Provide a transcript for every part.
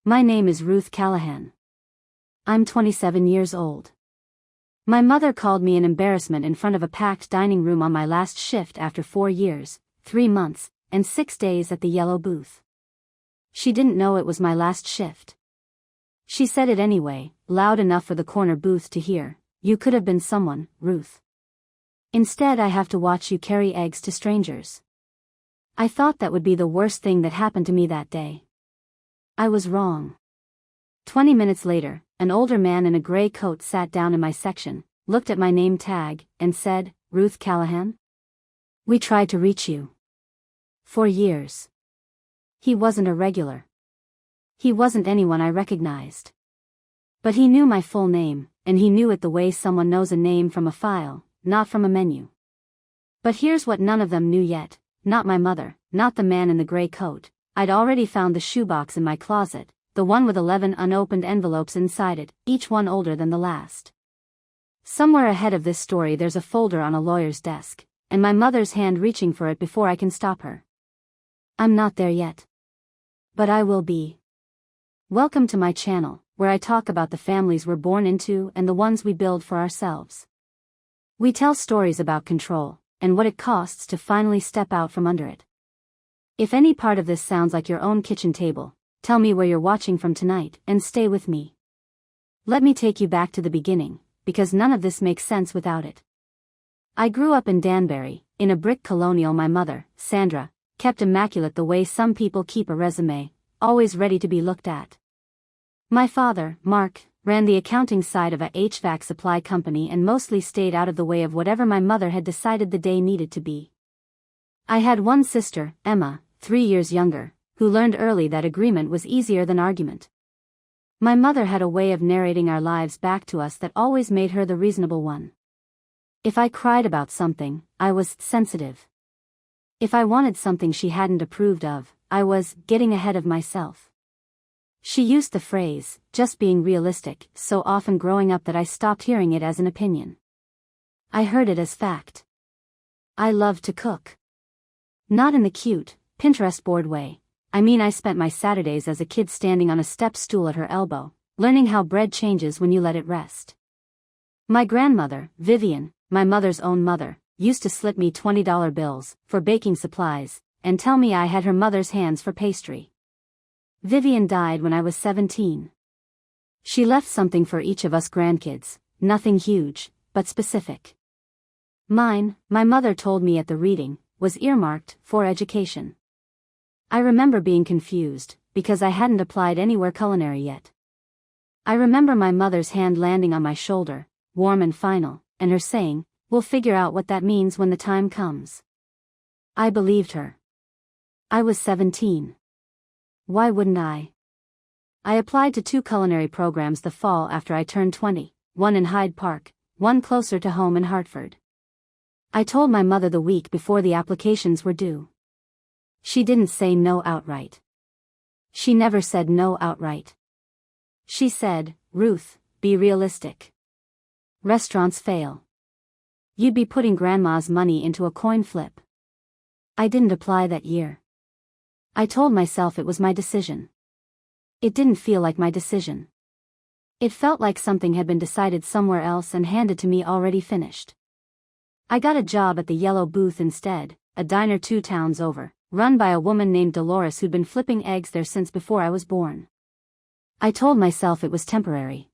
My name is Ruth Callahan. I'm 27 years old. My mother called me an embarrassment in front of a packed dining room on my last shift after 4 years, 3 months, and 6 days at the yellow booth. She didn't know it was my last shift. She said it anyway, loud enough for the corner booth to hear. You could have been someone, Ruth. Instead, I have to watch you carry eggs to strangers. I thought that would be the worst thing that happened to me that day. I was wrong. 20 minutes later, an older man in a gray coat sat down in my section, looked at my name tag, and said, "Ruth Callahan? We tried to reach you. For years." He wasn't a regular. He wasn't anyone I recognized. But he knew my full name, and he knew it the way someone knows a name from a file, not from a menu. But here's what none of them knew yet, not my mother, not the man in the gray coat. I'd already found the shoebox in my closet, the one with 11 unopened envelopes inside it, each one older than the last. Somewhere ahead of this story there's a folder on a lawyer's desk, and my mother's hand reaching for it before I can stop her. I'm not there yet. But I will be. Welcome to my channel, where I talk about the families we're born into and the ones we build for ourselves. We tell stories about control, and what it costs to finally step out from under it. If any part of this sounds like your own kitchen table, tell me where you're watching from tonight, and stay with me. Let me take you back to the beginning, because none of this makes sense without it. I grew up in Danbury, in a brick colonial. My mother, Sandra, kept immaculate the way some people keep a resume, always ready to be looked at. My father, Mark, ran the accounting side of a HVAC supply company and mostly stayed out of the way of whatever my mother had decided the day needed to be. I had one sister, Emma, 3 years younger, who learned early that agreement was easier than argument. My mother had a way of narrating our lives back to us that always made her the reasonable one. If I cried about something, I was sensitive. If I wanted something she hadn't approved of, I was getting ahead of myself. She used the phrase, "just being realistic," so often growing up that I stopped hearing it as an opinion. I heard it as fact. I loved to cook. Not in the cute, Pinterest board way. I mean, I spent my Saturdays as a kid standing on a step stool at her elbow, learning how bread changes when you let it rest. My grandmother, Vivian, my mother's own mother, used to slip me $20 bills for baking supplies, and tell me I had her mother's hands for pastry. Vivian died when I was 17. She left something for each of us grandkids, nothing huge, but specific. Mine, my mother told me at the reading, was earmarked for education. I remember being confused, because I hadn't applied anywhere culinary yet. I remember my mother's hand landing on my shoulder, warm and final, and her saying, "We'll figure out what that means when the time comes." I believed her. I was 17. Why wouldn't I? I applied to 2 culinary programs the fall after I turned 20, one in Hyde Park, one closer to home in Hartford. I told my mother the week before the applications were due. She didn't say no outright. She never said no outright. She said, "Ruth, be realistic. Restaurants fail. You'd be putting grandma's money into a coin flip." I didn't apply that year. I told myself it was my decision. It didn't feel like my decision. It felt like something had been decided somewhere else and handed to me already finished. I got a job at the Yellow Booth instead, a diner 2 towns over, run by a woman named Dolores who'd been flipping eggs there since before I was born. I told myself it was temporary.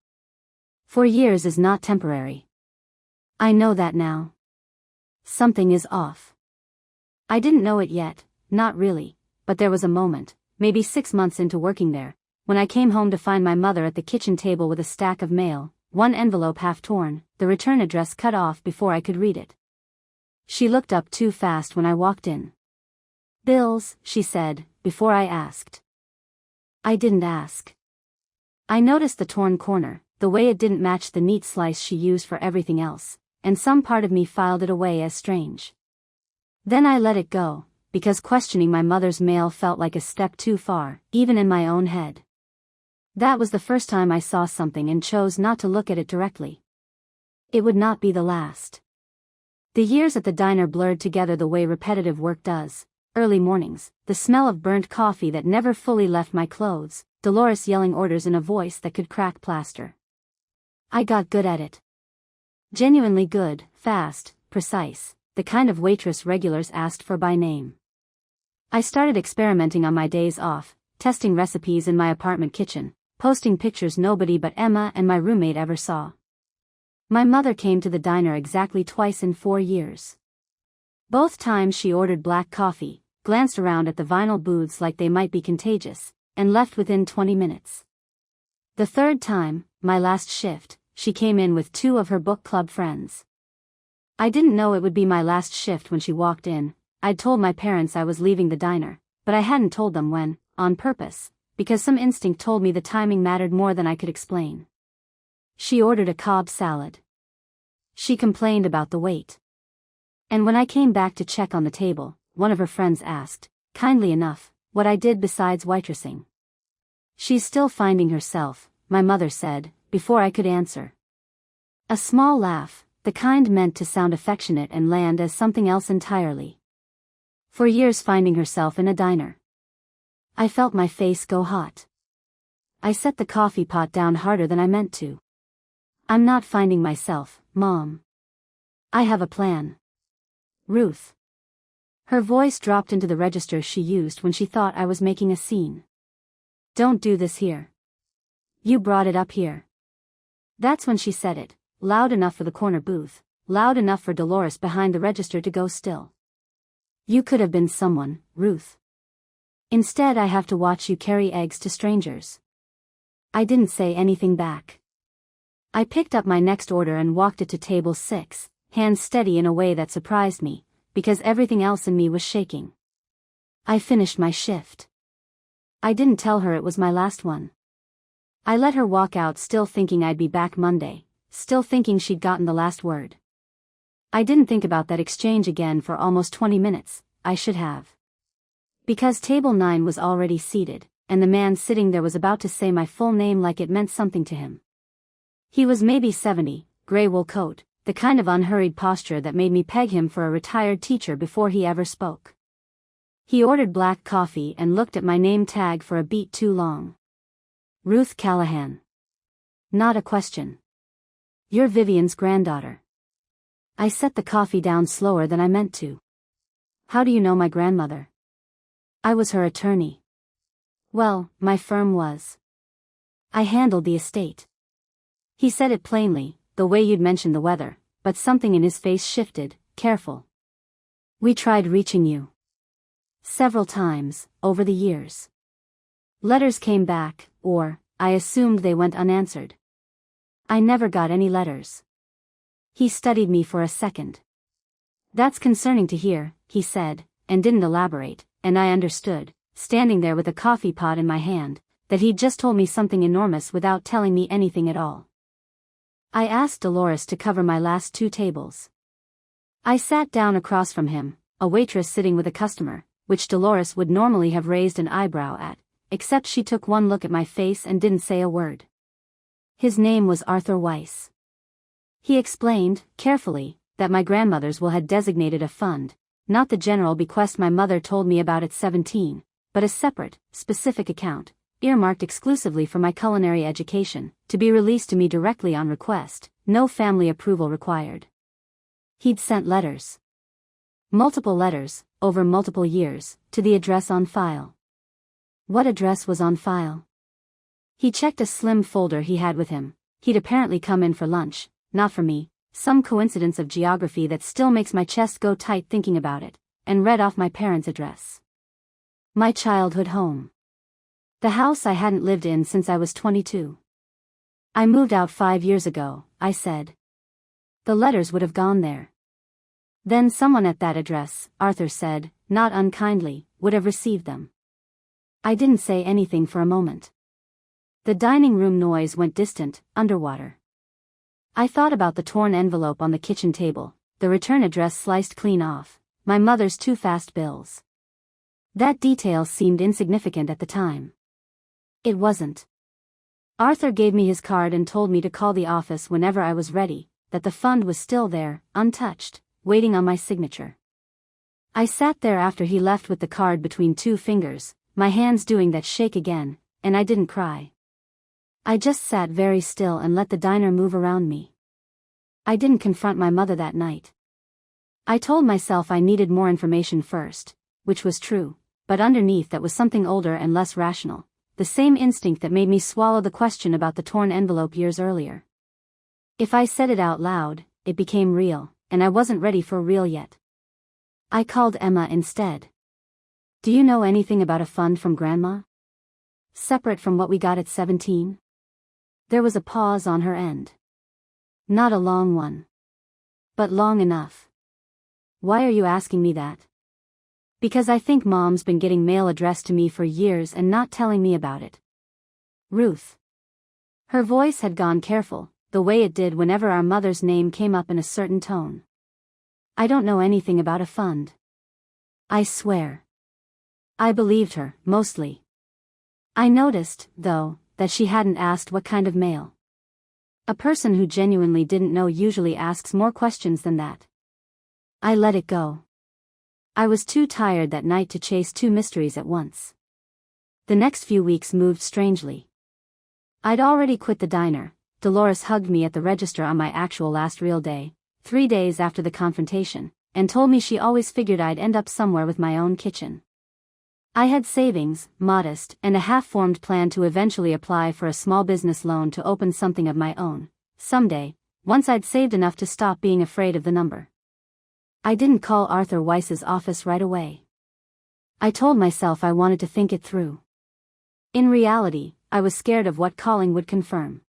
4 years is not temporary. I know that now. Something is off. I didn't know it yet, not really, but there was a moment, maybe 6 months into working there, when I came home to find my mother at the kitchen table with a stack of mail, one envelope half torn, the return address cut off before I could read it. She looked up too fast when I walked in. "Bills," she said, before I asked. I didn't ask. I noticed the torn corner, the way it didn't match the neat slice she used for everything else, and some part of me filed it away as strange. Then I let it go, because questioning my mother's mail felt like a step too far, even in my own head. That was the first time I saw something and chose not to look at it directly. It would not be the last. The years at the diner blurred together the way repetitive work does, Early mornings, the smell of burnt coffee that never fully left my clothes, Dolores yelling orders in a voice that could crack plaster. I got good at it. Genuinely good, fast, precise, the kind of waitress regulars asked for by name. I started experimenting on my days off, testing recipes in my apartment kitchen, posting pictures nobody but Emma and my roommate ever saw. My mother came to the diner exactly twice in 4 years. Both times she ordered black coffee, glanced around at the vinyl booths like they might be contagious, and left within 20 minutes. The third time, my last shift, she came in with 2 of her book club friends. I didn't know it would be my last shift when she walked in. I'd told my parents I was leaving the diner, but I hadn't told them when, on purpose, because some instinct told me the timing mattered more than I could explain. She ordered a Cobb salad. She complained about the wait. And when I came back to check on the table, one of her friends asked, kindly enough, what I did besides waitressing. She's still finding herself, my mother said, before I could answer. A small laugh, the kind meant to sound affectionate and land as something else entirely. For years finding herself in a diner. I felt my face go hot. I set the coffee pot down harder than I meant to. I'm not finding myself, Mom. I have a plan. Ruth. Her voice dropped into the register she used when she thought I was making a scene. Don't do this here. You brought it up here. That's when she said it, loud enough for the corner booth, loud enough for Dolores behind the register to go still. You could have been someone, Ruth. Instead I have to watch you carry eggs to strangers. I didn't say anything back. I picked up my next order and walked it to table 6, hands steady in a way that surprised me, because everything else in me was shaking. I finished my shift. I didn't tell her it was my last one. I let her walk out still thinking I'd be back Monday, still thinking she'd gotten the last word. I didn't think about that exchange again for almost 20 minutes, I should have. Because table 9 was already seated, and the man sitting there was about to say my full name like it meant something to him. He was maybe 70, gray wool coat, the kind of unhurried posture that made me peg him for a retired teacher before he ever spoke. He ordered black coffee and looked at my name tag for a beat too long. Ruth Callahan. Not a question. You're Vivian's granddaughter. I set the coffee down slower than I meant to. How do you know my grandmother? I was her attorney. Well, my firm was. I handled the estate. He said it plainly, the way you'd mentioned the weather, but something in his face shifted, careful. We tried reaching you. Several times, over the years. Letters came back, or, I assumed they went unanswered. I never got any letters. He studied me for a second. That's concerning to hear, he said, and didn't elaborate, and I understood, standing there with a coffee pot in my hand, that he'd just told me something enormous without telling me anything at all. I asked Dolores to cover my last 2 tables. I sat down across from him, a waitress sitting with a customer, which Dolores would normally have raised an eyebrow at, except she took one look at my face and didn't say a word. His name was Arthur Weiss. He explained, carefully, that my grandmother's will had designated a fund, not the general bequest my mother told me about at 17, but a separate, specific account, earmarked exclusively for my culinary education, to be released to me directly on request, no family approval required. He'd sent letters. Multiple letters, over multiple years, to the address on file. What address was on file? He checked a slim folder he had with him. He'd apparently come in for lunch, not for me, some coincidence of geography that still makes my chest go tight thinking about it, and read off my parents' address. My childhood home. The house I hadn't lived in since I was 22. I moved out 5 years ago, I said. The letters would have gone there. Then someone at that address, Arthur said, not unkindly, would have received them. I didn't say anything for a moment. The dining room noise went distant, underwater. I thought about the torn envelope on the kitchen table, the return address sliced clean off, my mother's 2 fast bills. That detail seemed insignificant at the time. It wasn't. Arthur gave me his card and told me to call the office whenever I was ready, that the fund was still there, untouched, waiting on my signature. I sat there after he left with the card between two fingers, my hands doing that shake again, and I didn't cry. I just sat very still and let the diner move around me. I didn't confront my mother that night. I told myself I needed more information first, which was true, but underneath that was something older and less rational, the same instinct that made me swallow the question about the torn envelope years earlier. If I said it out loud, it became real, and I wasn't ready for real yet. I called Emma instead. Do you know anything about a fund from Grandma? Separate from what we got at 17? There was a pause on her end. Not a long one. But long enough. Why are you asking me that? Because I think Mom's been getting mail addressed to me for years and not telling me about it. Ruth. Her voice had gone careful, the way it did whenever our mother's name came up in a certain tone. I don't know anything about a fund. I swear. I believed her, mostly. I noticed, though, that she hadn't asked what kind of mail. A person who genuinely didn't know usually asks more questions than that. I let it go. I was too tired that night to chase two mysteries at once. The next few weeks moved strangely. I'd already quit the diner. Dolores hugged me at the register on my actual last real day, 3 days after the confrontation, and told me she always figured I'd end up somewhere with my own kitchen. I had savings, modest, and a half-formed plan to eventually apply for a small business loan to open something of my own, someday, once I'd saved enough to stop being afraid of the number. I didn't call Arthur Weiss's office right away. I told myself I wanted to think it through. In reality, I was scared of what calling would confirm.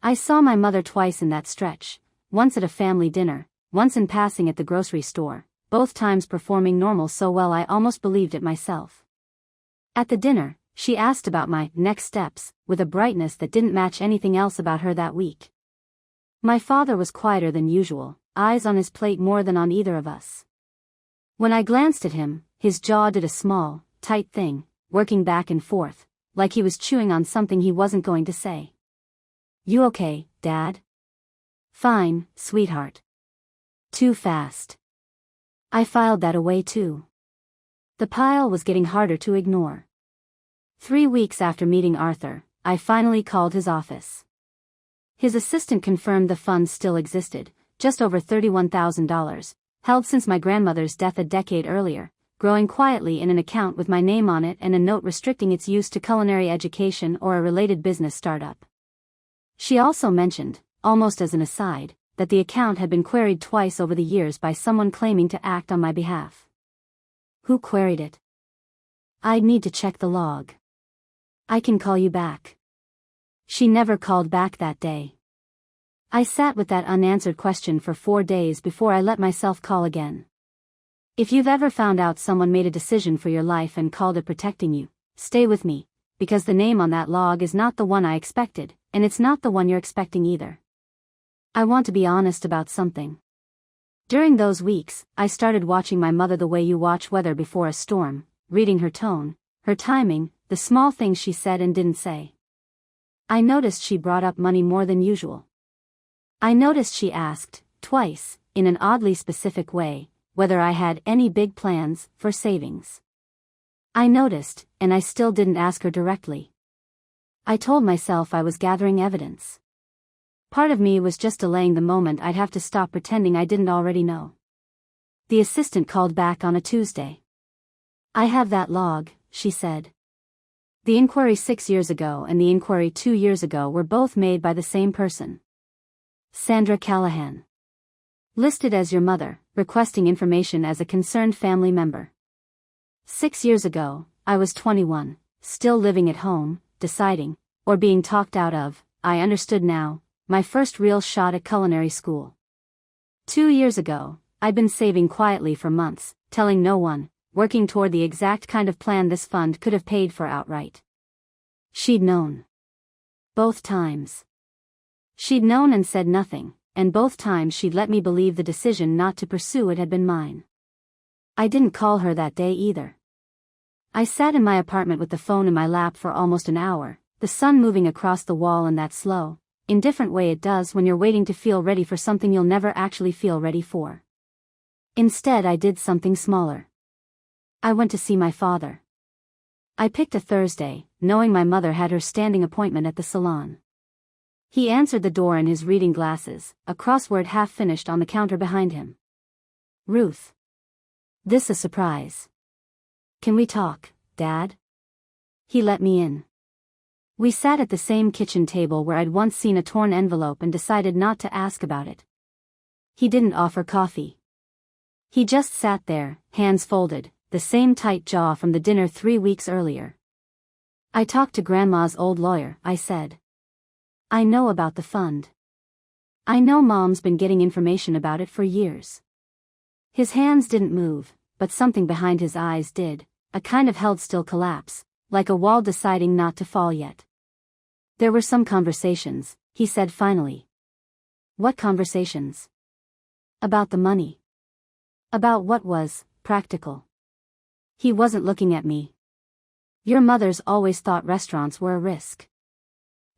I saw my mother twice in that stretch, once at a family dinner, once in passing at the grocery store, both times performing normal so well I almost believed it myself. At the dinner, she asked about my next steps, with a brightness that didn't match anything else about her that week. My father was quieter than usual, eyes on his plate more than on either of us. When I glanced at him, his jaw did a small, tight thing, working back and forth, like he was chewing on something he wasn't going to say. You okay, Dad? Fine, sweetheart. Too fast. I filed that away too. The pile was getting harder to ignore. 3 weeks after meeting Arthur, I finally called his office. His assistant confirmed the funds still existed, just over $31,000, held since my grandmother's death a decade earlier, growing quietly in an account with my name on it and a note restricting its use to culinary education or a related business startup. She also mentioned, almost as an aside, that the account had been queried twice over the years by someone claiming to act on my behalf. Who queried it? I'd need to check the log. I can call you back. She never called back that day. I sat with that unanswered question for 4 days before I let myself call again. If you've ever found out someone made a decision for your life and called it protecting you, stay with me, because the name on that log is not the one I expected, and it's not the one you're expecting either. I want to be honest about something. During those weeks, I started watching my mother the way you watch weather before a storm, reading her tone, her timing, the small things she said and didn't say. I noticed she brought up money more than usual. I noticed she asked, twice, in an oddly specific way, whether I had any big plans for savings. I noticed, and I still didn't ask her directly. I told myself I was gathering evidence. Part of me was just delaying the moment I'd have to stop pretending I didn't already know. The assistant called back on a Tuesday. I have that log, she said. The inquiry 6 years ago and the inquiry 2 years ago were both made by the same person. Sandra Callahan. Listed as your mother, requesting information as a concerned family member. 6 years ago, I was 21, still living at home, deciding, or being talked out of, I understood now, my first real shot at culinary school. 2 years ago, I'd been saving quietly for months, telling no one, working toward the exact kind of plan this fund could have paid for outright. She'd known. Both times. She'd known and said nothing, and both times she'd let me believe the decision not to pursue it had been mine. I didn't call her that day either. I sat in my apartment with the phone in my lap for almost an hour, the sun moving across the wall in that slow, indifferent way it does when you're waiting to feel ready for something you'll never actually feel ready for. Instead, I did something smaller. I went to see my father. I picked a Thursday, knowing my mother had her standing appointment at the salon. He answered the door in his reading glasses, a crossword half finished on the counter behind him. "Ruth. This a surprise. Can we talk, Dad?" He let me in. We sat at the same kitchen table where I'd once seen a torn envelope and decided not to ask about it. He didn't offer coffee. He just sat there, hands folded, the same tight jaw from the dinner 3 weeks earlier. "I talked to Grandma's old lawyer," I said. "I know about the fund. I know Mom's been getting information about it for years." His hands didn't move, but something behind his eyes did, a kind of held-still collapse, like a wall deciding not to fall yet. "There were some conversations," he said finally. "What conversations?" "About the money. About what was practical." He wasn't looking at me. "Your mother's always thought restaurants were a risk.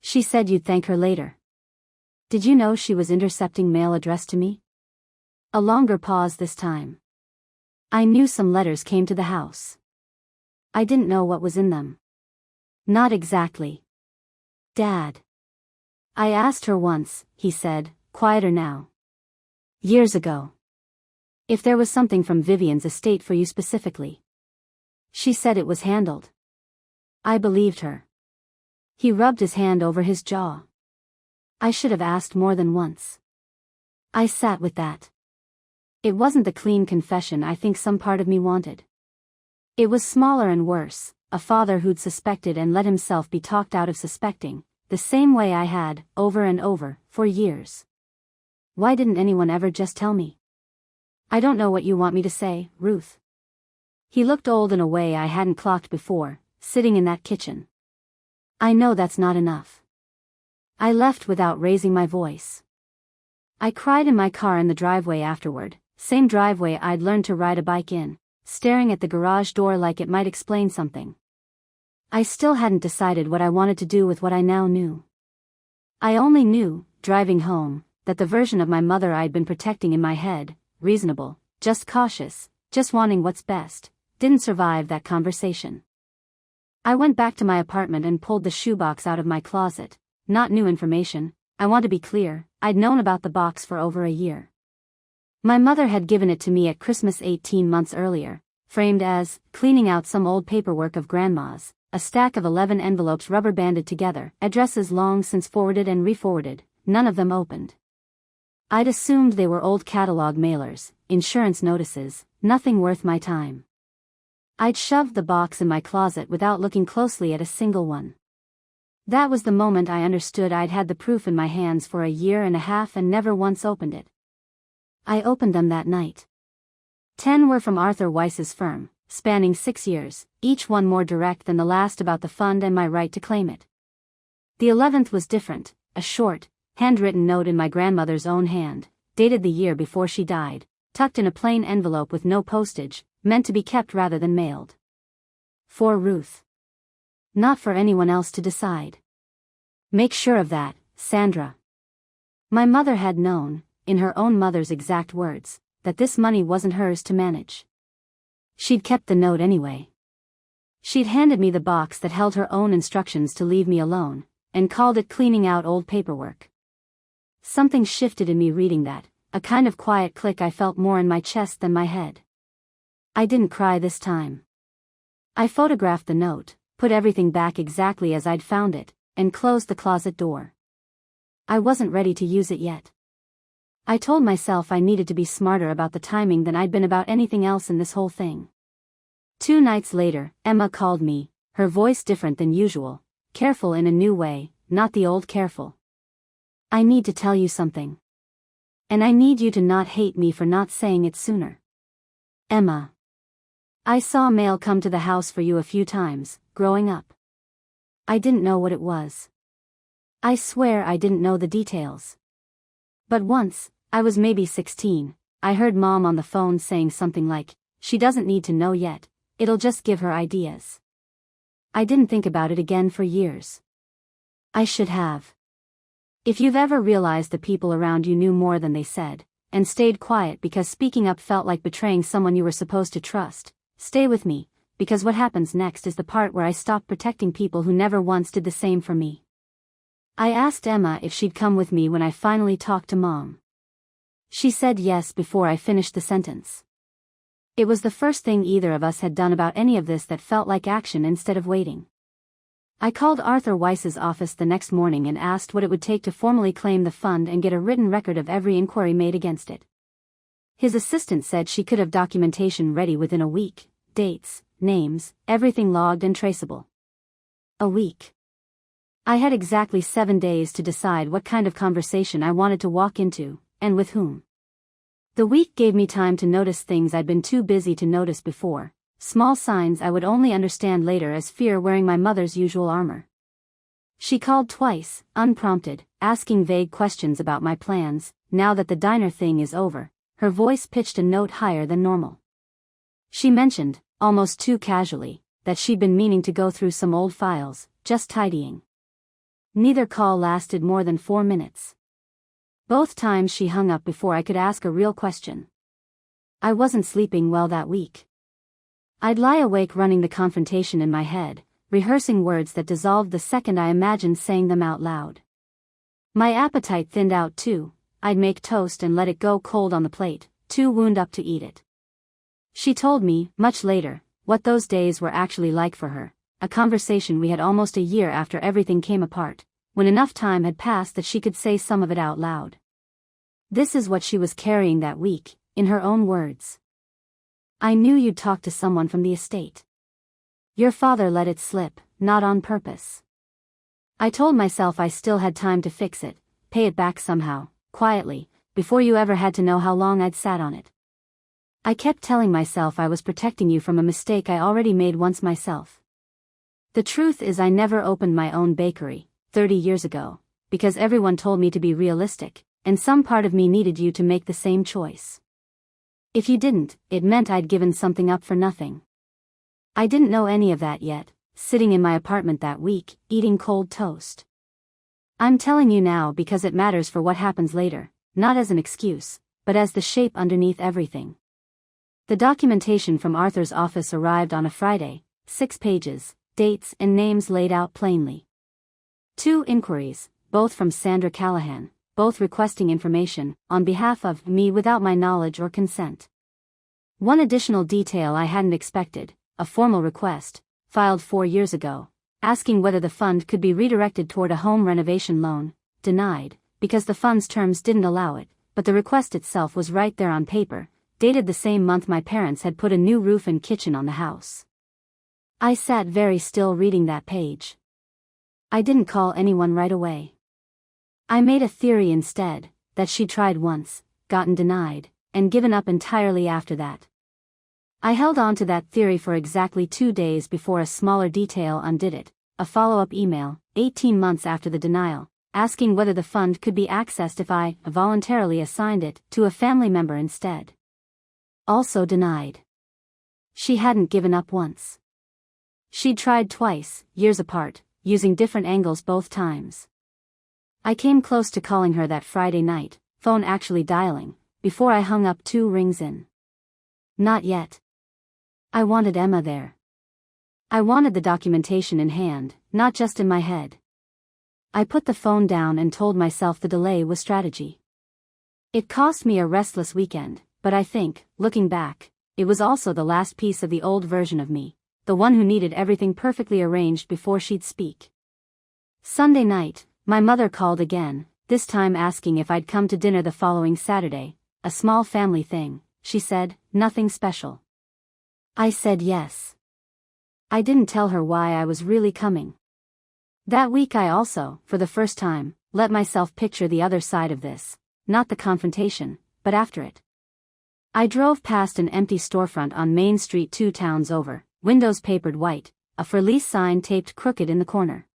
She said you'd thank her later. Did you know she was intercepting mail addressed to me?" A longer pause this time. "I knew some letters came to the house. I didn't know what was in them." "Not exactly." "Dad. I asked her once," he said, quieter now. "Years ago. If there was something from Vivian's estate for you specifically. She said it was handled. I believed her." He rubbed his hand over his jaw. "I should have asked more than once." I sat with that. It wasn't the clean confession I think some part of me wanted. It was smaller and worse, a father who'd suspected and let himself be talked out of suspecting, the same way I had, over and over, for years. Why didn't anyone ever just tell me? "I don't know what you want me to say, Ruth." He looked old in a way I hadn't clocked before, sitting in that kitchen. "I know that's not enough." I left without raising my voice. I cried in my car in the driveway afterward, same driveway I'd learned to ride a bike in, staring at the garage door like it might explain something. I still hadn't decided what I wanted to do with what I now knew. I only knew, driving home, that the version of my mother I'd been protecting in my head, reasonable, just cautious, just wanting what's best, didn't survive that conversation. I went back to my apartment and pulled the shoebox out of my closet. Not new information, I want to be clear, I'd known about the box for over a year. My mother had given it to me at Christmas 18 months earlier, framed as, cleaning out some old paperwork of Grandma's, a stack of 11 envelopes rubber-banded together, addresses long since forwarded and re-forwarded, none of them opened. I'd assumed they were old catalog mailers, insurance notices, nothing worth my time. I'd shoved the box in my closet without looking closely at a single one. That was the moment I understood I'd had the proof in my hands for a year and a half and never once opened it. I opened them that night. 10 were from Arthur Weiss's firm, spanning 6 years, each one more direct than the last about the fund and my right to claim it. The 11th was different, a short, handwritten note in my grandmother's own hand, dated the year before she died, tucked in a plain envelope with no postage, meant to be kept rather than mailed. For Ruth. Not for anyone else to decide. Make sure of that, Sandra. My mother had known, in her own mother's exact words, that this money wasn't hers to manage. She'd kept the note anyway. She'd handed me the box that held her own instructions to leave me alone, and called it cleaning out old paperwork. Something shifted in me reading that, a kind of quiet click I felt more in my chest than my head. I didn't cry this time. I photographed the note, put everything back exactly as I'd found it, and closed the closet door. I wasn't ready to use it yet. I told myself I needed to be smarter about the timing than I'd been about anything else in this whole thing. 2 nights later, Emma called me, her voice different than usual, careful in a new way, not the old careful. "I need to tell you something. And I need you to not hate me for not saying it sooner. Emma. I saw mail come to the house for you a few times, growing up. I didn't know what it was. I swear I didn't know the details. But once, I was maybe 16, I heard Mom on the phone saying something like, she doesn't need to know yet, it'll just give her ideas. I didn't think about it again for years. I should have. If you've ever realized the people around you knew more than they said, and stayed quiet because speaking up felt like betraying someone you were supposed to trust. Stay with me, because what happens next is the part where I stop protecting people who never once did the same for me. I asked Emma if she'd come with me when I finally talked to Mom. She said yes before I finished the sentence. It was the first thing either of us had done about any of this that felt like action instead of waiting. I called Arthur Weiss's office the next morning and asked what it would take to formally claim the fund and get a written record of every inquiry made against it. His assistant said she could have documentation ready within a week, dates, names, everything logged and traceable. A week. I had exactly 7 days to decide what kind of conversation I wanted to walk into, and with whom. The week gave me time to notice things I'd been too busy to notice before, small signs I would only understand later as fear wearing my mother's usual armor. She called twice, unprompted, asking vague questions about my plans. Now that the diner thing is over, her voice pitched a note higher than normal. She mentioned, almost too casually, that she'd been meaning to go through some old files, just tidying. Neither call lasted more than 4 minutes. Both times she hung up before I could ask a real question. I wasn't sleeping well that week. I'd lie awake running the confrontation in my head, rehearsing words that dissolved the second I imagined saying them out loud. My appetite thinned out too. I'd make toast and let it go cold on the plate, too wound up to eat it. She told me, much later, what those days were actually like for her, a conversation we had almost a year after everything came apart, when enough time had passed that she could say some of it out loud. This is what she was carrying that week, in her own words. I knew you'd talk to someone from the estate. Your father let it slip, not on purpose. I told myself I still had time to fix it, pay it back somehow, quietly, before you ever had to know how long I'd sat on it. I kept telling myself I was protecting you from a mistake I already made once myself. The truth is I never opened my own bakery, 30 years ago, because everyone told me to be realistic, and some part of me needed you to make the same choice. If you didn't, it meant I'd given something up for nothing. I didn't know any of that yet, sitting in my apartment that week, eating cold toast. I'm telling you now because it matters for what happens later, not as an excuse, but as the shape underneath everything. The documentation from Arthur's office arrived on a Friday, 6 pages, dates and names laid out plainly. 2 inquiries, both from Sandra Callahan, both requesting information, on behalf of me without my knowledge or consent. One additional detail I hadn't expected, a formal request, filed 4 years ago, asking whether the fund could be redirected toward a home renovation loan, denied, because the fund's terms didn't allow it, but the request itself was right there on paper, dated the same month my parents had put a new roof and kitchen on the house. I sat very still reading that page. I didn't call anyone right away. I made a theory instead, that she'd tried once, gotten denied, and given up entirely after that. I held on to that theory for exactly 2 days before a smaller detail undid it, a follow-up email, 18 months after the denial, asking whether the fund could be accessed if I voluntarily assigned it to a family member instead. Also denied. She hadn't given up once. She'd tried twice, years apart, using different angles both times. I came close to calling her that Friday night, phone actually dialing, before I hung up 2 rings in. Not yet. I wanted Emma there. I wanted the documentation in hand, not just in my head. I put the phone down and told myself the delay was strategy. It cost me a restless weekend, but I think, looking back, it was also the last piece of the old version of me, the one who needed everything perfectly arranged before she'd speak. Sunday night, my mother called again, this time asking if I'd come to dinner the following Saturday, a small family thing, she said, nothing special. I said yes. I didn't tell her why I was really coming. That week I also, for the first time, let myself picture the other side of this, not the confrontation, but after it. I drove past an empty storefront on Main Street 2 towns over, windows papered white, a for lease sign taped crooked in the corner.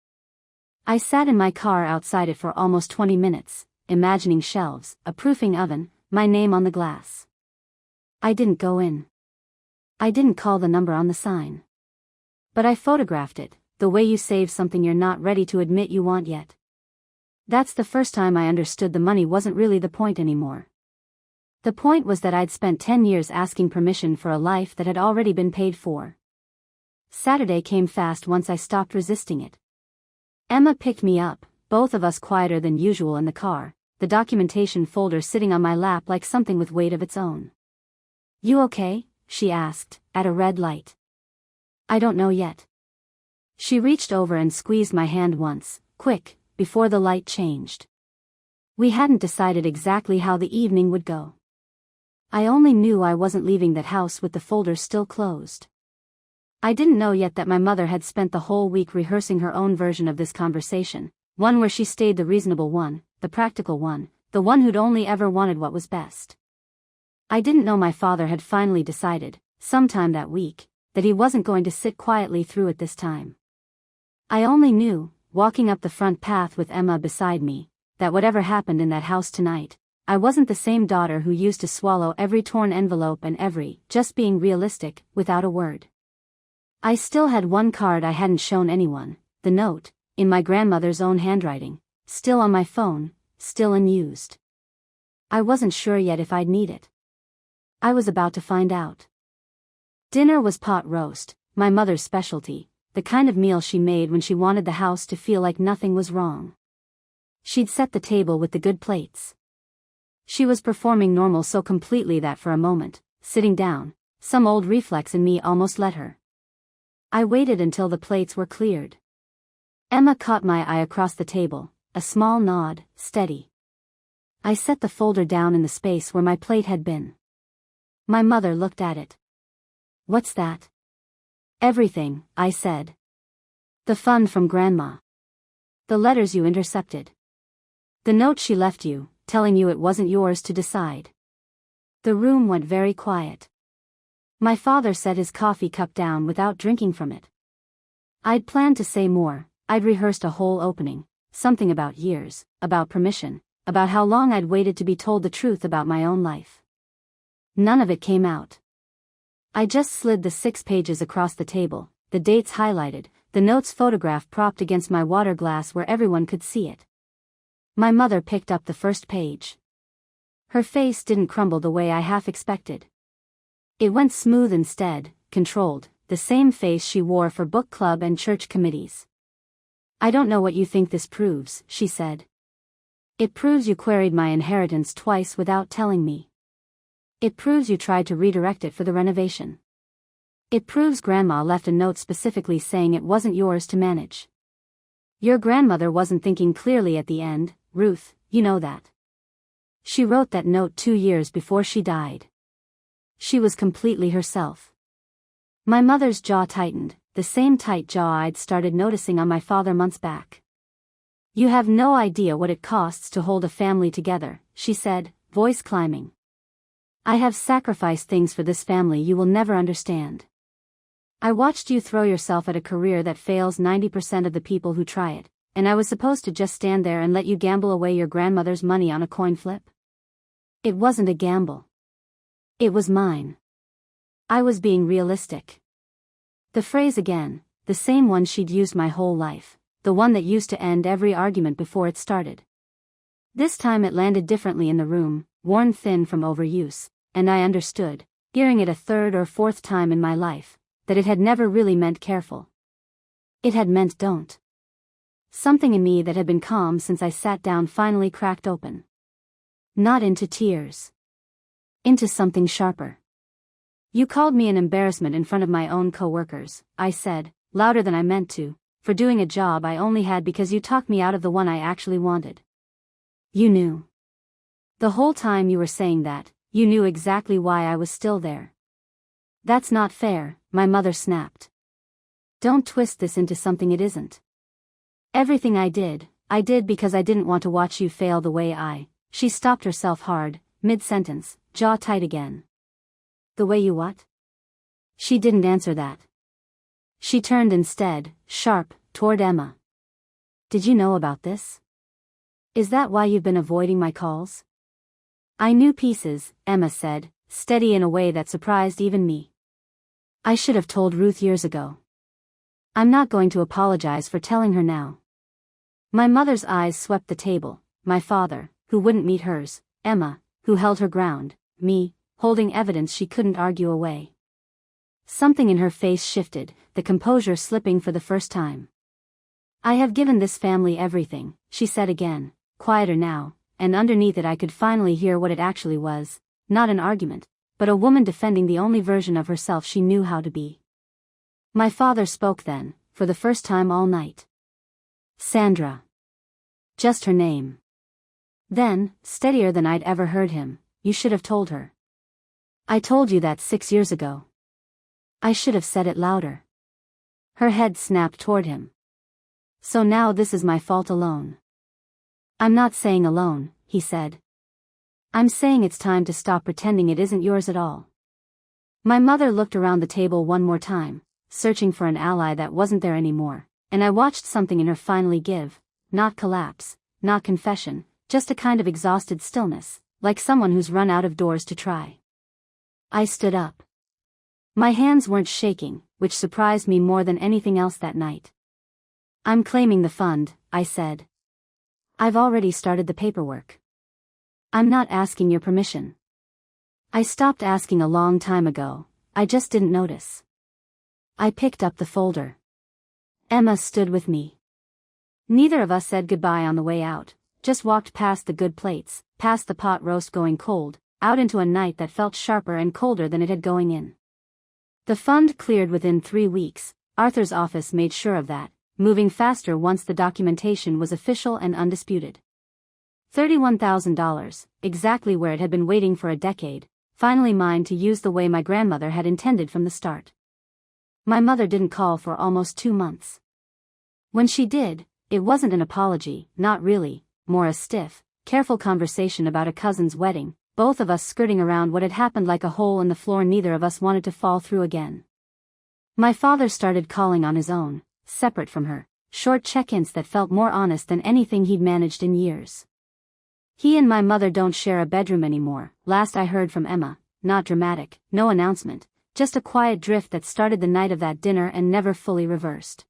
I sat in my car outside it for almost 20 minutes, imagining shelves, a proofing oven, my name on the glass. I didn't go in. I didn't call the number on the sign. But I photographed it, the way you save something you're not ready to admit you want yet. That's the first time I understood the money wasn't really the point anymore. The point was that I'd spent 10 years asking permission for a life that had already been paid for. Saturday came fast once I stopped resisting it. Emma picked me up, both of us quieter than usual in the car, the documentation folder sitting on my lap like something with weight of its own. "You okay?" she asked, at a red light. "I don't know yet." She reached over and squeezed my hand once, quick, before the light changed. We hadn't decided exactly how the evening would go. I only knew I wasn't leaving that house with the folder still closed. I didn't know yet that my mother had spent the whole week rehearsing her own version of this conversation, one where she stayed the reasonable one, the practical one, the one who'd only ever wanted what was best. I didn't know my father had finally decided, sometime that week, that he wasn't going to sit quietly through it this time. I only knew, walking up the front path with Emma beside me, that whatever happened in that house tonight, I wasn't the same daughter who used to swallow every torn envelope and just being realistic, without a word. I still had one card I hadn't shown anyone, the note, in my grandmother's own handwriting, still on my phone, still unused. I wasn't sure yet if I'd need it. I was about to find out. Dinner was pot roast, my mother's specialty, the kind of meal she made when she wanted the house to feel like nothing was wrong. She'd set the table with the good plates. She was performing normal so completely that for a moment, sitting down, some old reflex in me almost let her. I waited until the plates were cleared. Emma caught my eye across the table, a small nod, steady. I set the folder down in the space where my plate had been. My mother looked at it. "What's that?" "Everything," I said. "The fund from Grandma. The letters you intercepted. The note she left you, telling you it wasn't yours to decide." The room went very quiet. My father set his coffee cup down without drinking from it. I'd planned to say more, I'd rehearsed a whole opening, something about years, about permission, about how long I'd waited to be told the truth about my own life. None of it came out. I just slid the 6 pages across the table, the dates highlighted, the note's photograph propped against my water glass where everyone could see it. My mother picked up the first page. Her face didn't crumble the way I half expected. It went smooth instead, controlled, the same face she wore for book club and church committees. "I don't know what you think this proves," she said. "It proves you queried my inheritance twice without telling me. It proves you tried to redirect it for the renovation. It proves Grandma left a note specifically saying it wasn't yours to manage. Your grandmother wasn't thinking clearly at the end, Ruth, you know that. She wrote that note 2 years before she died. She was completely herself." My mother's jaw tightened, the same tight jaw I'd started noticing on my father months back. "You have no idea what it costs to hold a family together," she said, voice climbing. "I have sacrificed things for this family you will never understand. I watched you throw yourself at a career that fails 90% of the people who try it, and I was supposed to just stand there and let you gamble away your grandmother's money on a coin flip? It wasn't a gamble. It was mine. I was being realistic." The phrase again, the same one she'd used my whole life, the one that used to end every argument before it started. This time it landed differently in the room, worn thin from overuse, and I understood, hearing it a 3rd or 4th time in my life, that it had never really meant careful. It had meant don't. Something in me that had been calm since I sat down finally cracked open. Not into tears. Into something sharper. "You called me an embarrassment in front of my own co-workers," I said, louder than I meant to, "for doing a job I only had because you talked me out of the one I actually wanted. You knew. The whole time you were saying that, you knew exactly why I was still there." "That's not fair," my mother snapped. "Don't twist this into something it isn't. Everything I did because I didn't want to watch you fail the way I..." She stopped herself hard, mid-sentence, jaw tight again. "The way you what?" She didn't answer that. She turned instead, sharp, toward Emma. "Did you know about this? Is that why you've been avoiding my calls?" "I knew pieces," Emma said, steady in a way that surprised even me. "I should have told Ruth years ago. I'm not going to apologize for telling her now." My mother's eyes swept the table, my father, who wouldn't meet hers, Emma, who held her ground, me, holding evidence she couldn't argue away. Something in her face shifted, the composure slipping for the first time. "I have given this family everything," she said again, quieter now, and underneath it I could finally hear what it actually was, not an argument, but a woman defending the only version of herself she knew how to be. My father spoke then, for the first time all night. Sandra. Just her name. Then, steadier than I'd ever heard him, "You should have told her. I told you that 6 years ago. I should have said it louder." Her head snapped toward him. "So now this is my fault alone." "I'm not saying alone," he said. "I'm saying it's time to stop pretending it isn't yours at all." My mother looked around the table one more time, searching for an ally that wasn't there anymore, and I watched something in her finally give, not collapse, not confession, just a kind of exhausted stillness, like someone who's run out of doors to try. I stood up. My hands weren't shaking, which surprised me more than anything else that night. "I'm claiming the fund," I said. "I've already started the paperwork. I'm not asking your permission. I stopped asking a long time ago, I just didn't notice." I picked up the folder. Emma stood with me. Neither of us said goodbye on the way out, just walked past the good plates, past the pot roast going cold, out into a night that felt sharper and colder than it had going in. The fund cleared within 3 weeks, Arthur's office made sure of that, moving faster once the documentation was official and undisputed. $31,000, exactly where it had been waiting for a decade, finally mine to use the way my grandmother had intended from the start. My mother didn't call for almost 2 months. When she did, it wasn't an apology, not really, more a stiff, careful conversation about a cousin's wedding, both of us skirting around what had happened like a hole in the floor neither of us wanted to fall through again. My father started calling on his own, separate from her, short check-ins that felt more honest than anything he'd managed in years. He and my mother don't share a bedroom anymore, last I heard from Emma, not dramatic, no announcement, just a quiet drift that started the night of that dinner and never fully reversed.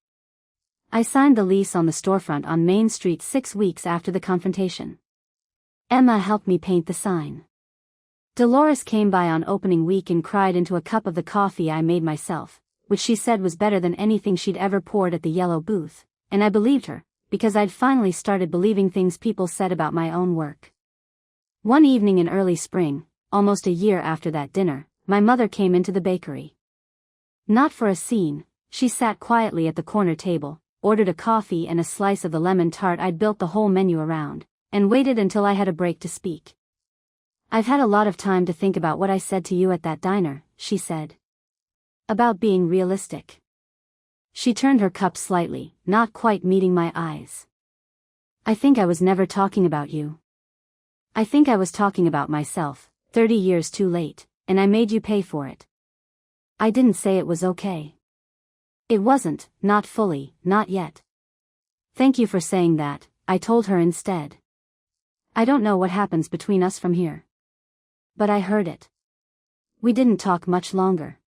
I signed the lease on the storefront on Main Street 6 weeks after the confrontation. Emma helped me paint the sign. Dolores came by on opening week and cried into a cup of the coffee I made myself, which she said was better than anything she'd ever poured at the yellow booth, and I believed her, because I'd finally started believing things people said about my own work. One evening in early spring, almost a year after that dinner, my mother came into the bakery. Not for a scene, she sat quietly at the corner table, ordered a coffee and a slice of the lemon tart I'd built the whole menu around, and waited until I had a break to speak. "I've had a lot of time to think about what I said to you at that diner," she said. "About being realistic." She turned her cup slightly, not quite meeting my eyes. "I think I was never talking about you. I think I was talking about myself, 30 years too late, and I made you pay for it. I didn't say it was okay. It wasn't, not fully, not yet. Thank you for saying that," I told her instead. "I don't know what happens between us from here. But I heard it." We didn't talk much longer.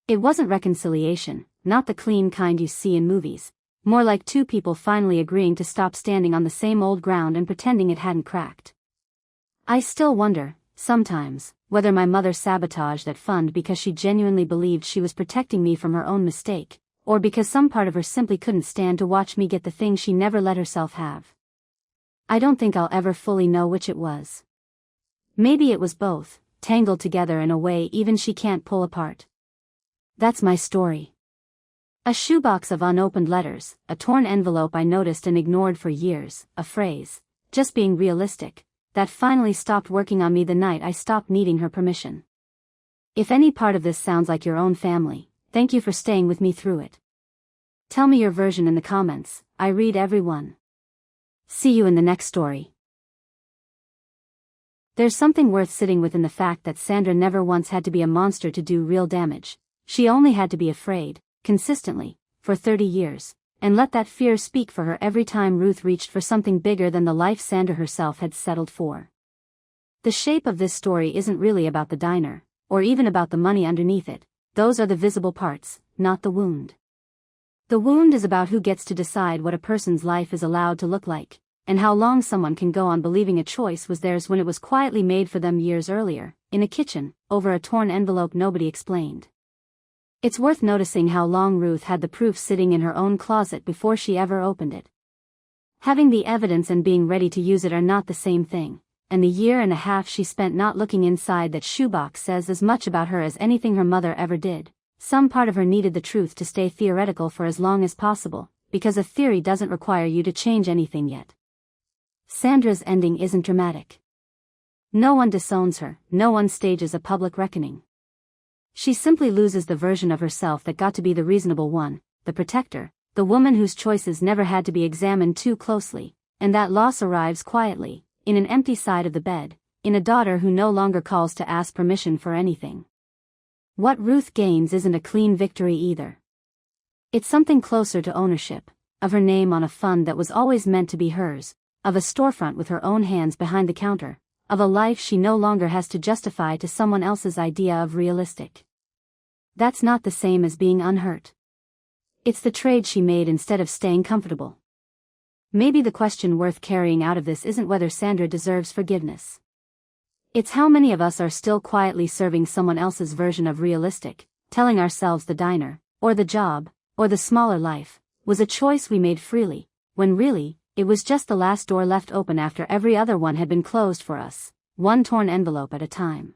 It wasn't reconciliation, not the clean kind you see in movies, more like two people finally agreeing to stop standing on the same old ground and pretending it hadn't cracked. I still wonder, sometimes, whether my mother sabotaged that fund because she genuinely believed she was protecting me from her own mistake, or because some part of her simply couldn't stand to watch me get the thing she never let herself have. I don't think I'll ever fully know which it was. Maybe it was both, tangled together in a way even she can't pull apart. That's my story. A shoebox of unopened letters, a torn envelope I noticed and ignored for years, a phrase, "just being realistic," that finally stopped working on me the night I stopped needing her permission. If any part of this sounds like your own family, thank you for staying with me through it. Tell me your version in the comments, I read every one. See you in the next story. There's something worth sitting with in the fact that Sandra never once had to be a monster to do real damage. She only had to be afraid, consistently, for 30 years, and let that fear speak for her every time Ruth reached for something bigger than the life Sandra herself had settled for. The shape of this story isn't really about the diner, or even about the money underneath it. Those are the visible parts, not the wound. The wound is about who gets to decide what a person's life is allowed to look like, and how long someone can go on believing a choice was theirs when it was quietly made for them years earlier, in a kitchen, over a torn envelope nobody explained. It's worth noticing how long Ruth had the proof sitting in her own closet before she ever opened it. Having the evidence and being ready to use it are not the same thing, and the year and a half she spent not looking inside that shoebox says as much about her as anything her mother ever did. Some part of her needed the truth to stay theoretical for as long as possible, because a theory doesn't require you to change anything yet. Sandra's ending isn't dramatic. No one disowns her, no one stages a public reckoning. She simply loses the version of herself that got to be the reasonable one, the protector, the woman whose choices never had to be examined too closely, and that loss arrives quietly, in an empty side of the bed, in a daughter who no longer calls to ask permission for anything. What Ruth gains isn't a clean victory either. It's something closer to ownership, of her name on a fund that was always meant to be hers, of a storefront with her own hands behind the counter, of a life she no longer has to justify to someone else's idea of realistic. That's not the same as being unhurt. It's the trade she made instead of staying comfortable. Maybe the question worth carrying out of this isn't whether Sandra deserves forgiveness. It's how many of us are still quietly serving someone else's version of realistic, telling ourselves the diner, or the job, or the smaller life, was a choice we made freely, when really, it was just the last door left open after every other one had been closed for us, one torn envelope at a time.